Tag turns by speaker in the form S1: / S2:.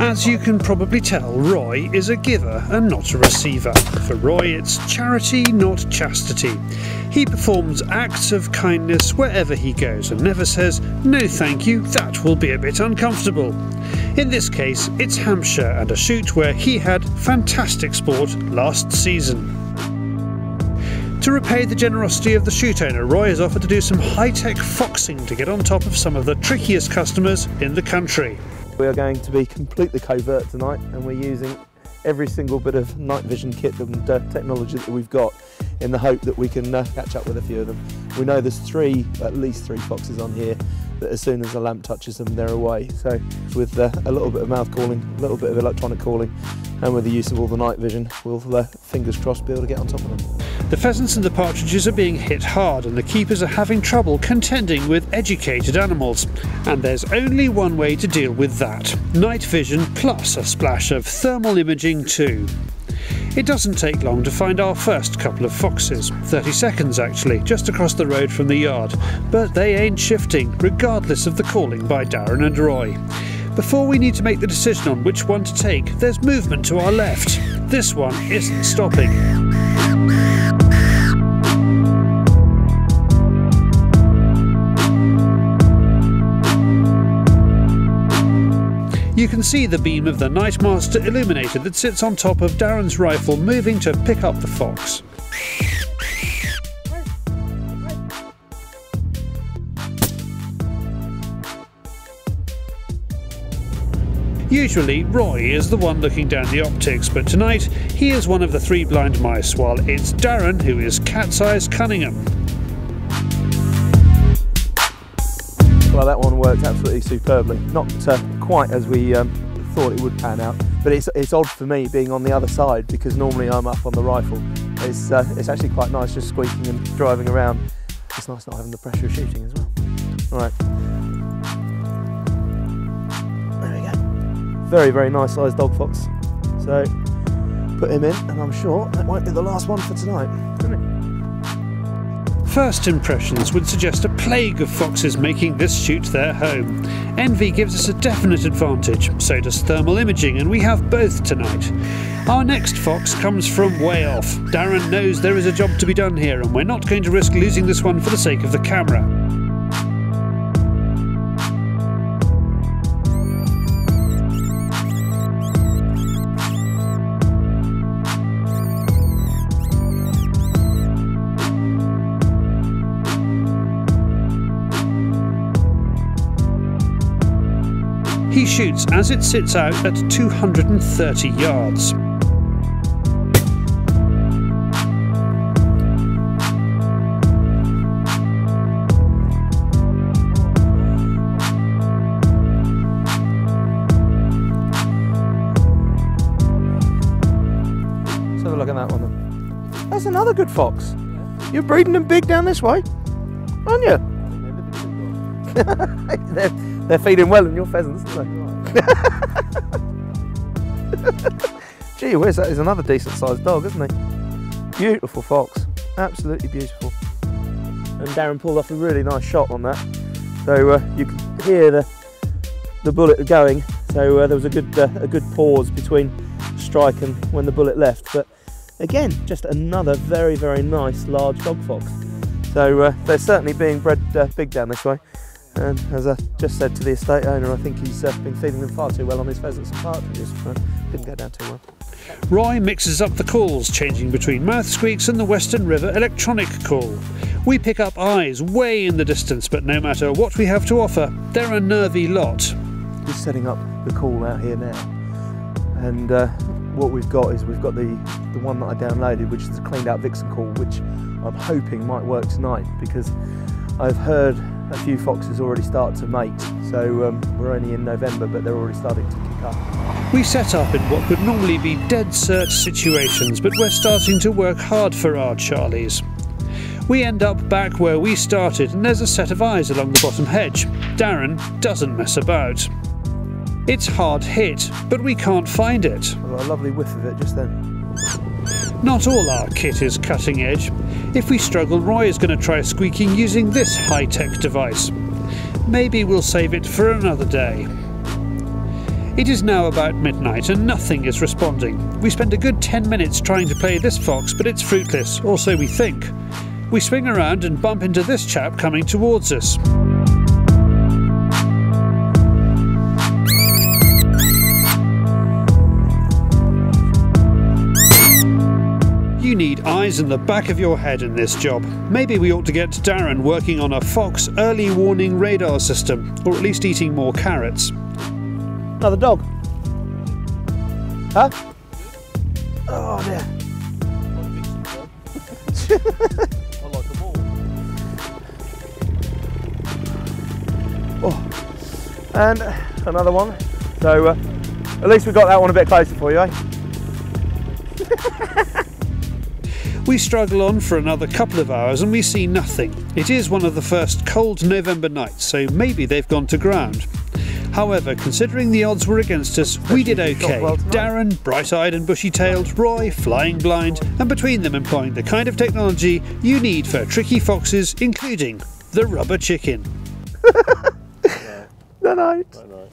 S1: As you can probably tell, Roy is a giver and not a receiver. For Roy, it's charity, not chastity. He performs acts of kindness wherever he goes and never says, "No thank you, that will be a bit uncomfortable." In this case, it's Hampshire and a shoot where he had fantastic sport last season. To repay the generosity of the shoot owner, Roy has offered to do some high-tech foxing to get on top of some of the trickiest customers in the country.
S2: We are going to be completely covert tonight, and we're using every single bit of night vision kit and technology that we've got in the hope that we can catch up with a few of them. We know there's at least three foxes on here that as soon as the lamp touches them, they're away. So with a little bit of mouth calling, a little bit of electronic calling, and with the use of all the night vision, we'll, fingers crossed, be able to get on top of them.
S1: The pheasants and the partridges are being hit hard, and the keepers are having trouble contending with educated animals. And there's only one way to deal with that: night vision plus a splash of thermal imaging too. It doesn't take long to find our first couple of foxes, 30 seconds actually, just across the road from the yard, but they ain't shifting, regardless of the calling by Darren and Roy. Before we need to make the decision on which one to take, there's movement to our left. This one isn't stopping. You can see the beam of the Nightmaster illuminator that sits on top of Darren's rifle moving to pick up the fox. Usually Roy is the one looking down the optics, but tonight he is one of the three blind mice, while it's Darren who is cat's-eyes Cunningham.
S2: Well, that one worked absolutely superbly. Not quite as we thought it would pan out, but it's odd for me being on the other side, because normally I'm up on the rifle. It's actually quite nice just squeaking and driving around. It's nice not having the pressure of shooting as well. All right. There we go. Very, very nice sized dog fox. So put him in, and I'm sure that won't be the last one for tonight, isn't it?
S1: First impressions would suggest a plague of foxes making this shoot their home. Envy gives us a definite advantage, so does thermal imaging, and we have both tonight. Our next fox comes from way off. Darren knows there is a job to be done here, and we're not going to risk losing this one for the sake of the camera. He shoots as it sits out at 230 yards.
S2: Let's have a look at that one then. That's another good fox. You're breeding them big down this way, aren't you? They're feeding well in your pheasants, aren't they? Gee whiz, that is another decent sized dog, isn't he? Beautiful fox, absolutely beautiful. And Darren pulled off a really nice shot on that. So you could hear the bullet going. So there was a good pause between strike and when the bullet left. But again, just another very, very nice large dog fox. So they're certainly being bred big down this way. And as I just said to the estate owner, I think he's been feeding them far too well on his pheasants and partridges. Didn't go down too well.
S1: Roy mixes up the calls, changing between mouth squeaks and the Western River electronic call. We pick up eyes way in the distance, but no matter what we have to offer, they're a nervy lot.
S2: Just setting up the call out here now. And what we've got is we've got the one that I downloaded, which is a cleaned out vixen call, which I'm hoping might work tonight, because I've heard a few foxes already start to mate. So we're only in November, but they're already starting to kick up.
S1: We set up in what would normally be dead cert situations, but we're starting to work hard for our Charlies. We end up back where we started, and there's a set of eyes along the bottom hedge. Darren doesn't mess about. It's hard hit, but we can't find it.
S2: I got a lovely whiff of it just then.
S1: Not all our kit is cutting edge. If we struggle, Roy is going to try squeaking using this high-tech device. Maybe we'll save it for another day. It is now about midnight and nothing is responding. We spend a good 10 minutes trying to play this fox, but it's fruitless, or so we think. We swing around and bump into this chap coming towards us. You need eyes in the back of your head in this job. Maybe we ought to get Darren working on a fox early warning radar system, or at least eating more carrots.
S2: Another dog. Huh? Oh dear.
S3: I like them all.
S2: Oh. And another one. So at least we got that one a bit closer for you, eh?
S1: We struggle on for another couple of hours and we see nothing. It is one of the first cold November nights, so maybe they've gone to ground. However, considering the odds were against us, we did okay. Darren, bright-eyed and bushy-tailed, Roy, flying blind, and between them employing the kind of technology you need for tricky foxes, including the rubber chicken.
S2: Good night.
S3: Good night.